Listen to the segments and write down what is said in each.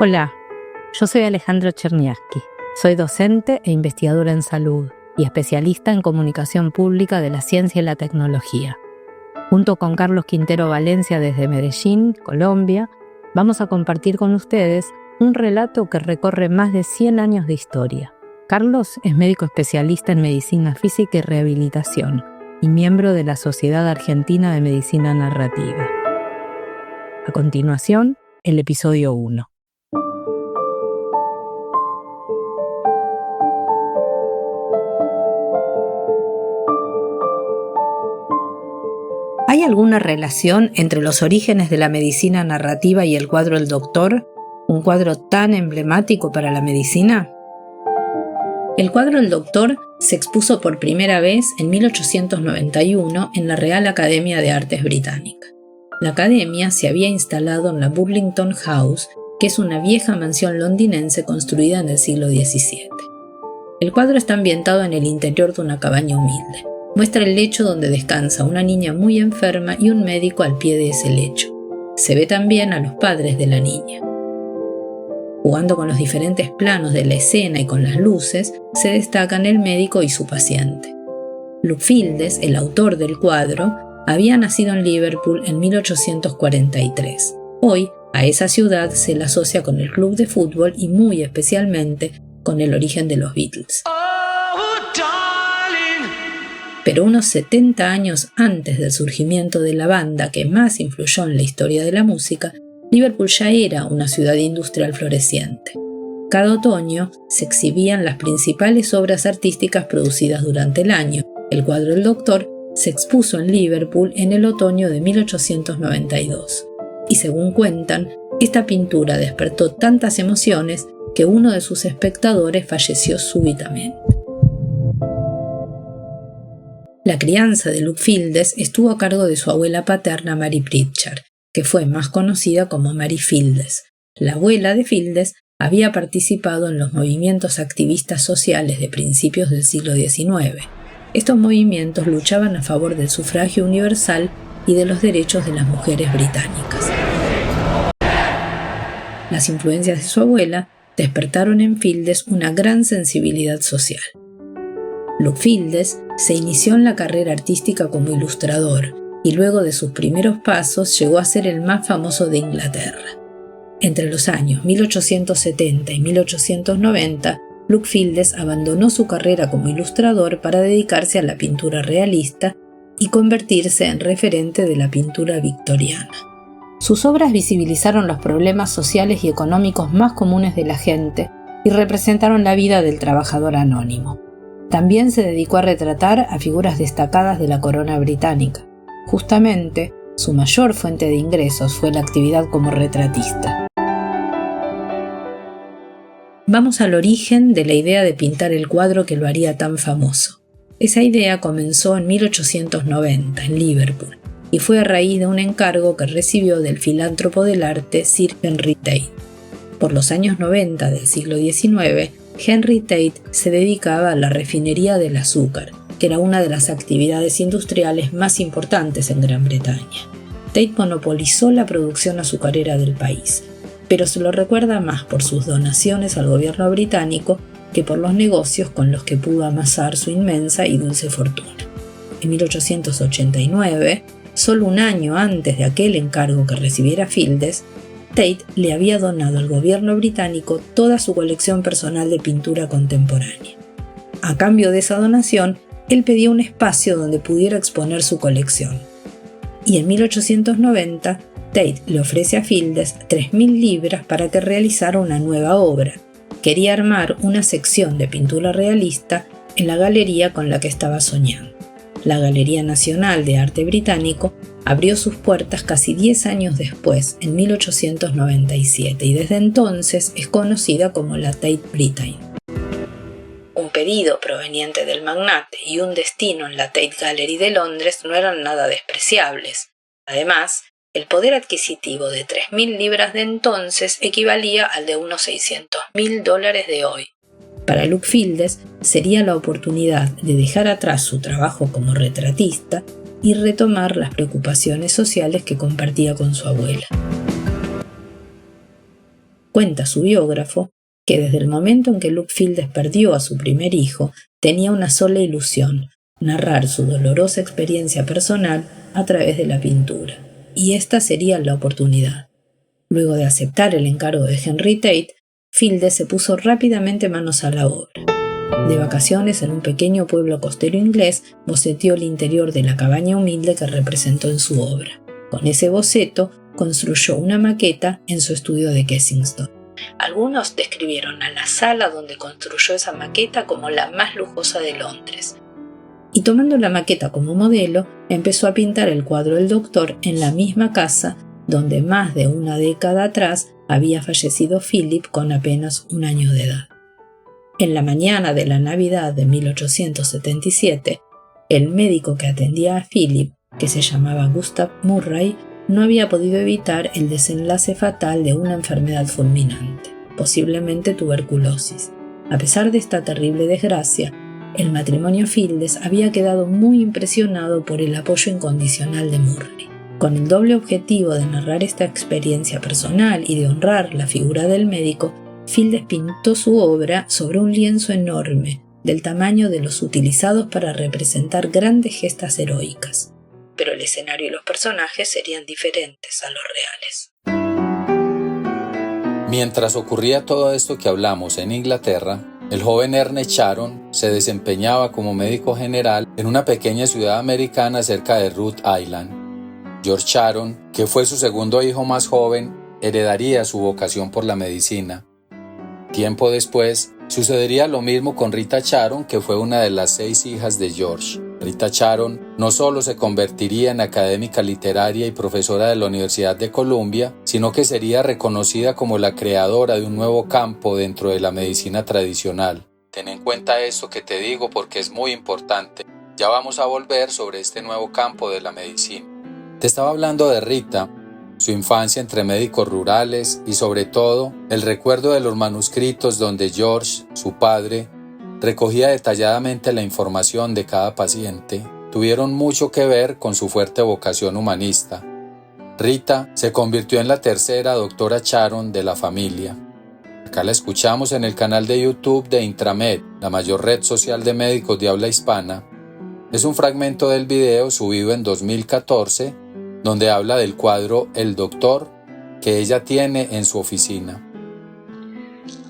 Hola, yo soy Alejandra Cherniavsky. Soy docente e investigadora en salud y especialista en comunicación pública de la ciencia y la tecnología. Junto con Carlos Quintero Valencia desde Medellín, Colombia, vamos a compartir con ustedes un relato que recorre más de 100 años de historia. Carlos es médico especialista en medicina física y rehabilitación y miembro de la Sociedad Argentina de Medicina Narrativa. A continuación, el episodio 1. ¿Hay alguna relación entre los orígenes de la medicina narrativa y el cuadro El Doctor, un cuadro tan emblemático para la medicina? El cuadro El Doctor se expuso por primera vez en 1891 en la Real Academia de Artes Británica. La academia se había instalado en la Burlington House, que es una vieja mansión londinense construida en el siglo XVII. El cuadro está ambientado en el interior de una cabaña humilde. Muestra el lecho donde descansa una niña muy enferma y un médico al pie de ese lecho. Se ve también a los padres de la niña. Jugando con los diferentes planos de la escena y con las luces, se destacan el médico y su paciente. Luke Fildes, el autor del cuadro, había nacido en Liverpool en 1843. Hoy, a esa ciudad se la asocia con el club de fútbol y muy especialmente con el origen de los Beatles. Pero unos 70 años antes del surgimiento de la banda que más influyó en la historia de la música, Liverpool ya era una ciudad industrial floreciente. Cada otoño se exhibían las principales obras artísticas producidas durante el año. El cuadro El Doctor se expuso en Liverpool en el otoño de 1892. Y según cuentan, esta pintura despertó tantas emociones que uno de sus espectadores falleció súbitamente. La crianza de Luke Fildes estuvo a cargo de su abuela paterna Mary Pritchard, que fue más conocida como Mary Fildes. La abuela de Fildes había participado en los movimientos activistas sociales de principios del siglo XIX. Estos movimientos luchaban a favor del sufragio universal y de los derechos de las mujeres británicas. Las influencias de su abuela despertaron en Fildes una gran sensibilidad social. Luke Fildes se inició en la carrera artística como ilustrador y luego de sus primeros pasos llegó a ser el más famoso de Inglaterra. Entre los años 1870 y 1890, Luke Fildes abandonó su carrera como ilustrador para dedicarse a la pintura realista y convertirse en referente de la pintura victoriana. Sus obras visibilizaron los problemas sociales y económicos más comunes de la gente y representaron la vida del trabajador anónimo. También se dedicó a retratar a figuras destacadas de la corona británica. Justamente, su mayor fuente de ingresos fue la actividad como retratista. Vamos al origen de la idea de pintar el cuadro que lo haría tan famoso. Esa idea comenzó en 1890 en Liverpool y fue a raíz de un encargo que recibió del filántropo del arte Sir Henry Tate. Por los años 90 del siglo XIX, Henry Tate se dedicaba a la refinería del azúcar, que era una de las actividades industriales más importantes en Gran Bretaña. Tate monopolizó la producción azucarera del país, pero se lo recuerda más por sus donaciones al gobierno británico que por los negocios con los que pudo amasar su inmensa y dulce fortuna. En 1889, solo un año antes de aquel encargo que recibiera Fildes, Tate le había donado al gobierno británico toda su colección personal de pintura contemporánea. A cambio de esa donación, él pedía un espacio donde pudiera exponer su colección. Y en 1890, Tate le ofrece a Fildes 3.000 libras para que realizara una nueva obra. Quería armar una sección de pintura realista en la galería con la que estaba soñando. La Galería Nacional de Arte Británico abrió sus puertas casi 10 años después, en 1897, y desde entonces es conocida como la Tate Britain. Un pedido proveniente del magnate y un destino en la Tate Gallery de Londres no eran nada despreciables. Además, el poder adquisitivo de 3.000 libras de entonces equivalía al de unos $600.000 de hoy. Para Luke Fildes sería la oportunidad de dejar atrás su trabajo como retratista y retomar las preocupaciones sociales que compartía con su abuela. Cuenta su biógrafo que desde el momento en que Luke Fields perdió a su primer hijo, tenía una sola ilusión: narrar su dolorosa experiencia personal a través de la pintura. Y esta sería la oportunidad. Luego de aceptar el encargo de Henry Tate, Fields se puso rápidamente manos a la obra. De vacaciones en un pequeño pueblo costero inglés, boceteó el interior de la cabaña humilde que representó en su obra. Con ese boceto, construyó una maqueta en su estudio de Kensington. Algunos describieron a la sala donde construyó esa maqueta como la más lujosa de Londres. Y tomando la maqueta como modelo, empezó a pintar el cuadro del Doctor en la misma casa donde más de una década atrás había fallecido Philip con apenas 1 año de edad. En la mañana de la Navidad de 1877, el médico que atendía a Philip, que se llamaba Gustav Murray, no había podido evitar el desenlace fatal de una enfermedad fulminante, posiblemente tuberculosis. A pesar de esta terrible desgracia, el matrimonio Fields había quedado muy impresionado por el apoyo incondicional de Murray. Con el doble objetivo de narrar esta experiencia personal y de honrar la figura del médico, Fields pintó su obra sobre un lienzo enorme, del tamaño de los utilizados para representar grandes gestas heroicas. Pero el escenario y los personajes serían diferentes a los reales. Mientras ocurría todo esto que hablamos en Inglaterra, el joven Ernest Sharon se desempeñaba como médico general en una pequeña ciudad americana cerca de Rhode Island. George Sharon, que fue su segundo hijo más joven, heredaría su vocación por la medicina. Tiempo después, sucedería lo mismo con Rita Sharon, que fue una de las 6 hijas de George. Rita Sharon no solo se convertiría en académica literaria y profesora de la Universidad de Columbia, sino que sería reconocida como la creadora de un nuevo campo dentro de la medicina tradicional. Ten en cuenta esto que te digo porque es muy importante. Ya vamos a volver sobre este nuevo campo de la medicina. Te estaba hablando de Rita, su infancia entre médicos rurales y sobre todo el recuerdo de los manuscritos donde George, su padre, recogía detalladamente la información de cada paciente, tuvieron mucho que ver con su fuerte vocación humanista. Rita se convirtió en la tercera doctora Sharon de la familia. Acá la escuchamos en el canal de YouTube de Intramed, la mayor red social de médicos de habla hispana. Es un fragmento del video subido en 2014, donde habla del cuadro El Doctor que ella tiene en su oficina.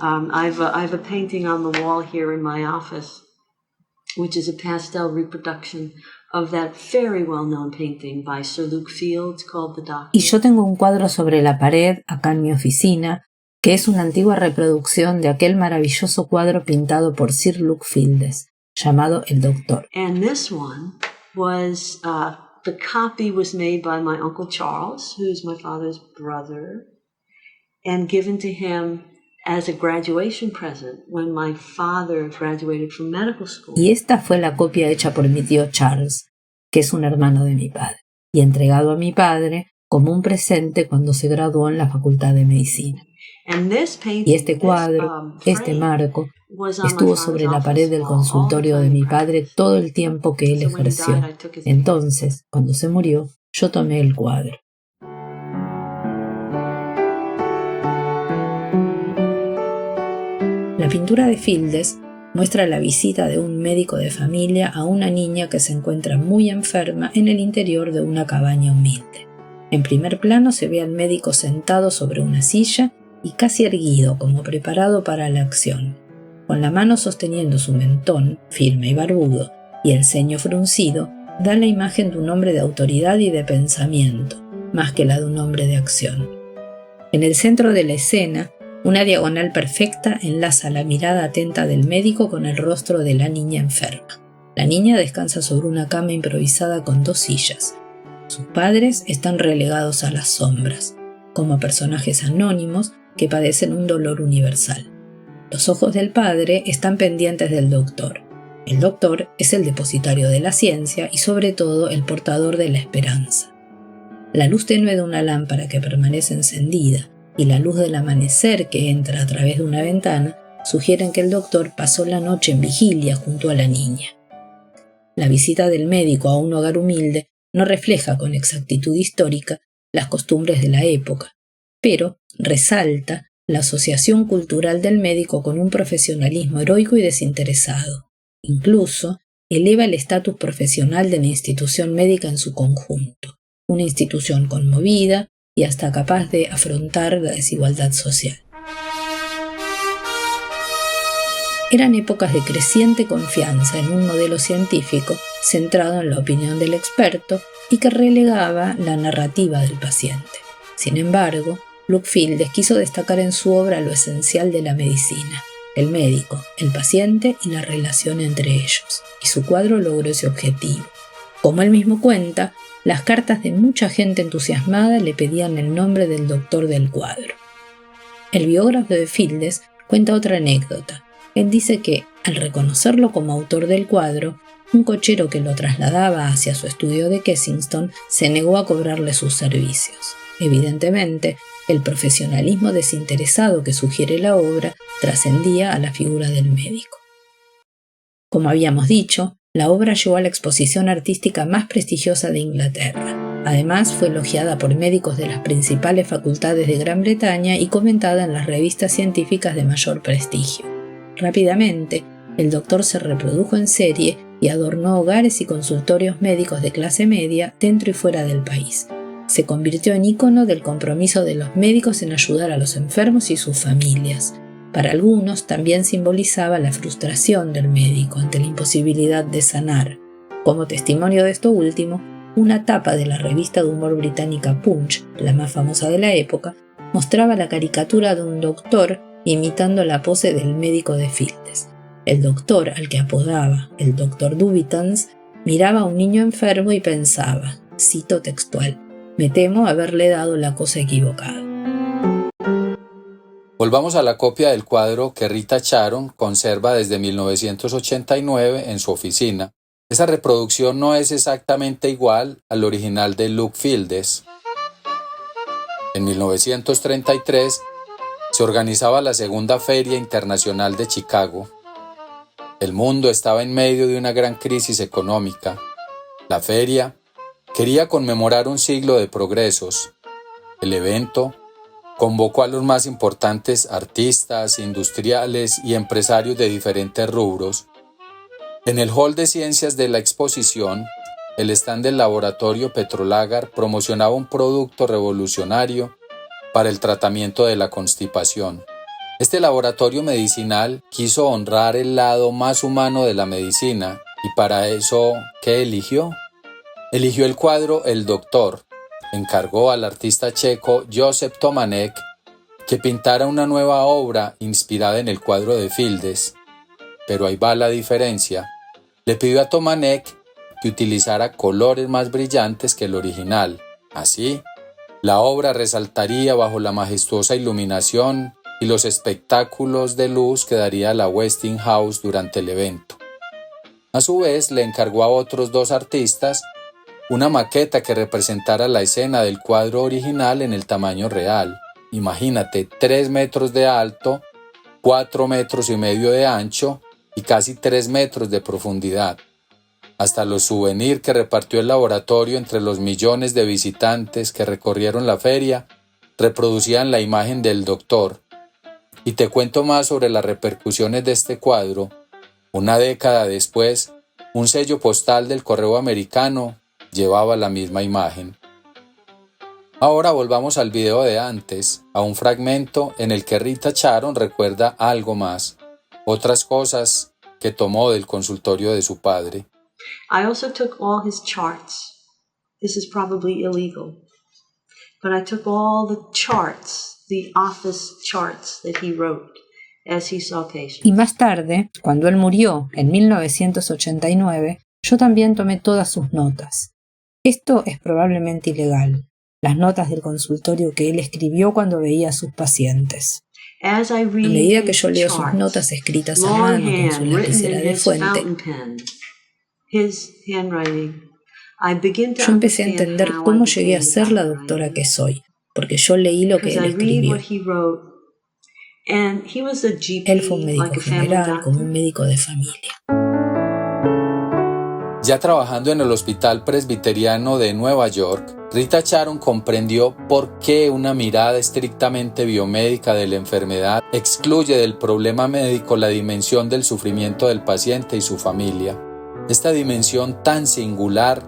I've a painting on the wall here in my office, which is a pastel reproduction of that very well-known painting by Sir Luke Fields called The Doctor. Y yo tengo un cuadro sobre la pared acá en mi oficina, que es una antigua reproducción de aquel maravilloso cuadro pintado por Sir Luke Fields, llamado El Doctor. And this one was, the copy was made by my Uncle Charles, who's my father's brother, and given to him as a graduation present when my father graduated from medical school. Y esta fue la copia hecha por mi tío Charles, que es un hermano de mi padre, y entregado a mi padre como un presente cuando se graduó en la Facultad de Medicina. Y este cuadro, este marco, estuvo sobre la pared del consultorio de mi padre todo el tiempo que él ejerció. Entonces, cuando se murió, yo tomé el cuadro. La pintura de Fields muestra la visita de un médico de familia a una niña que se encuentra muy enferma en el interior de una cabaña humilde. En primer plano se ve al médico sentado sobre una silla y casi erguido, como preparado para la acción. Con la mano sosteniendo su mentón, firme y barbudo, y el ceño fruncido, da la imagen de un hombre de autoridad y de pensamiento, más que la de un hombre de acción. En el centro de la escena, una diagonal perfecta enlaza la mirada atenta del médico con el rostro de la niña enferma. La niña descansa sobre una cama improvisada con 2 sillas. Sus padres están relegados a las sombras, como personajes anónimos que padecen un dolor universal. Los ojos del padre están pendientes del doctor. El doctor es el depositario de la ciencia y sobre todo el portador de la esperanza. La luz tenue de una lámpara que permanece encendida y la luz del amanecer que entra a través de una ventana sugieren que el doctor pasó la noche en vigilia junto a la niña. La visita del médico a un hogar humilde no refleja con exactitud histórica las costumbres de la época, pero resalta la asociación cultural del médico con un profesionalismo heroico y desinteresado. Incluso eleva el estatus profesional de la institución médica en su conjunto, una institución conmovida y hasta capaz de afrontar la desigualdad social. Eran épocas de creciente confianza en un modelo científico centrado en la opinión del experto y que relegaba la narrativa del paciente. Sin embargo, Luke Fieldes quiso destacar en su obra lo esencial de la medicina, el médico, el paciente y la relación entre ellos, y su cuadro logró ese objetivo. Como él mismo cuenta, las cartas de mucha gente entusiasmada le pedían el nombre del doctor del cuadro. El biógrafo de Fieldes cuenta otra anécdota. Él dice que, al reconocerlo como autor del cuadro, un cochero que lo trasladaba hacia su estudio de Kensington se negó a cobrarle sus servicios. Evidentemente, el profesionalismo desinteresado que sugiere la obra trascendía a la figura del médico. Como habíamos dicho, la obra llegó a la exposición artística más prestigiosa de Inglaterra. Además, fue elogiada por médicos de las principales facultades de Gran Bretaña y comentada en las revistas científicas de mayor prestigio. Rápidamente, el doctor se reprodujo en serie y adornó hogares y consultorios médicos de clase media dentro y fuera del país. Se convirtió en ícono del compromiso de los médicos en ayudar a los enfermos y sus familias. Para algunos también simbolizaba la frustración del médico ante la imposibilidad de sanar. Como testimonio de esto último, una tapa de la revista de humor británica Punch, la más famosa de la época, mostraba la caricatura de un doctor imitando la pose del médico de Fieldes. El doctor, al que apodaba el Dr. Dubitans, miraba a un niño enfermo y pensaba, cito textual, «Me temo haberle dado la cosa equivocada». Volvamos a la copia del cuadro que Rita Charon conserva desde 1989 en su oficina. Esa reproducción no es exactamente igual al original de Luke Fieldes. En 1933 se organizaba la Segunda Feria Internacional de Chicago. El mundo estaba en medio de una gran crisis económica. La feria quería conmemorar un siglo de progresos. El evento convocó a los más importantes artistas, industriales y empresarios de diferentes rubros. En el hall de ciencias de la exposición, el stand del laboratorio Petrolagar promocionaba un producto revolucionario para el tratamiento de la constipación. Este laboratorio medicinal quiso honrar el lado más humano de la medicina y para eso, ¿qué eligió? Eligió el cuadro El Doctor. Encargó al artista checo Josep Tomanek que pintara una nueva obra inspirada en el cuadro de Fieldes. Pero ahí va la diferencia. Le pidió a Tomanek que utilizara colores más brillantes que el original. Así, la obra resaltaría bajo la majestuosa iluminación y los espectáculos de luz que daría la Westinghouse durante el evento. A su vez, le encargó a otros dos artistas una maqueta que representara la escena del cuadro original en el tamaño real. Imagínate, 3 metros de alto, 4 metros y medio de ancho y casi 3 metros de profundidad. Hasta los souvenirs que repartió el laboratorio entre los millones de visitantes que recorrieron la feria reproducían la imagen del doctor. Y te cuento más sobre las repercusiones de este cuadro. Una década después, un sello postal del correo americano llevaba la misma imagen. Ahora volvamos al video de antes, a un fragmento en el que Rita Charon recuerda algo más, otras cosas que tomó del consultorio de su padre. I also took all his charts. This is probably illegal. But I took all the charts, the office charts that he wrote as he saw patients. Y más tarde, cuando él murió en 1989, yo también tomé todas sus notas. Esto es probablemente ilegal, las notas del consultorio que él escribió cuando veía a sus pacientes. A medida que yo leo sus notas escritas a mano con su lapicera de fuente, yo empecé a entender cómo llegué a ser la doctora que soy, porque yo leí lo que él escribió. Él fue un médico general, como un médico de familia. Ya trabajando en el Hospital Presbiteriano de Nueva York, Rita Charon comprendió por qué una mirada estrictamente biomédica de la enfermedad excluye del problema médico la dimensión del sufrimiento del paciente y su familia. Esta dimensión tan singular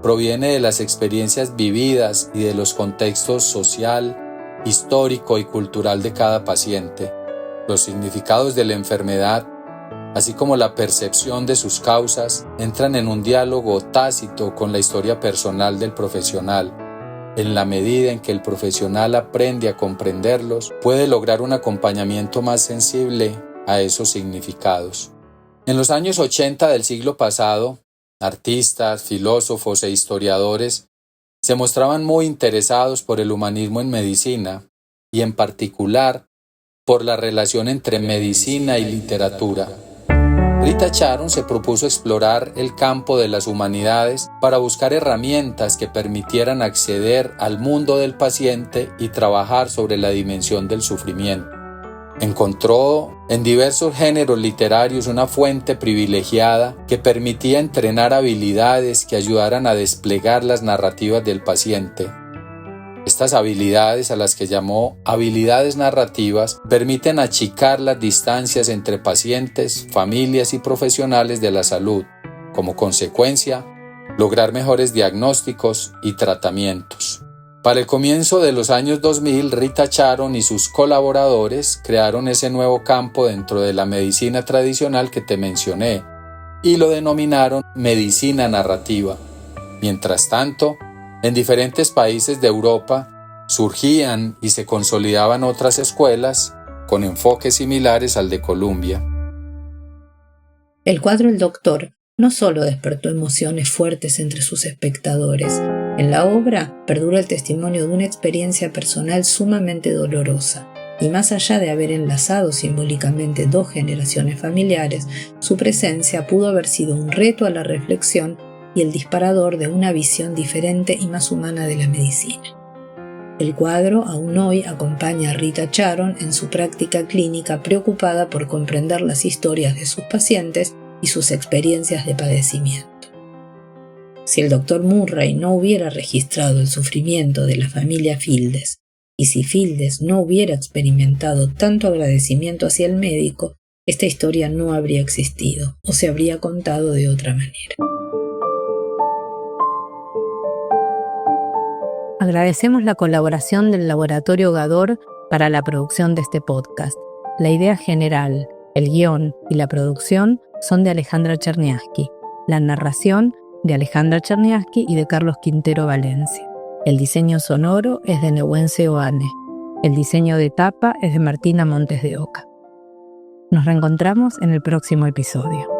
proviene de las experiencias vividas y de los contextos social, histórico y cultural de cada paciente. Los significados de la enfermedad, así como la percepción de sus causas, entran en un diálogo tácito con la historia personal del profesional. En la medida en que el profesional aprende a comprenderlos, puede lograr un acompañamiento más sensible a esos significados. En los años 80 del siglo pasado, artistas, filósofos e historiadores se mostraban muy interesados por el humanismo en medicina y en particular por la relación entre medicina y literatura. Rita Charon se propuso explorar el campo de las humanidades para buscar herramientas que permitieran acceder al mundo del paciente y trabajar sobre la dimensión del sufrimiento. Encontró en diversos géneros literarios una fuente privilegiada que permitía entrenar habilidades que ayudaran a desplegar las narrativas del paciente. Estas habilidades, a las que llamó habilidades narrativas, permiten achicar las distancias entre pacientes, familias y profesionales de la salud. Como consecuencia, lograr mejores diagnósticos y tratamientos. Para el comienzo de los años 2000, Rita Charon y sus colaboradores crearon ese nuevo campo dentro de la medicina tradicional que te mencioné y lo denominaron medicina narrativa. Mientras tanto, en diferentes países de Europa surgían y se consolidaban otras escuelas con enfoques similares al de Columbia. El cuadro El Doctor no solo despertó emociones fuertes entre sus espectadores. En la obra perdura el testimonio de una experiencia personal sumamente dolorosa, y más allá de haber enlazado simbólicamente dos generaciones familiares, su presencia pudo haber sido un reto a la reflexión y el disparador de una visión diferente y más humana de la medicina. El cuadro aún hoy acompaña a Rita Charon en su práctica clínica, preocupada por comprender las historias de sus pacientes y sus experiencias de padecimiento. Si el Dr. Murray no hubiera registrado el sufrimiento de la familia Fieldes, y si Fieldes no hubiera experimentado tanto agradecimiento hacia el médico, esta historia no habría existido o se habría contado de otra manera. Agradecemos la colaboración del Laboratorio Gador para la producción de este podcast. La idea general, el guión y la producción son de Alejandra Cherniavsky. La narración de Alejandra Cherniavsky y de Carlos Quintero Valencia. El diseño sonoro es de Neuense Oane. El diseño de tapa es de Martina Montes de Oca. Nos reencontramos en el próximo episodio.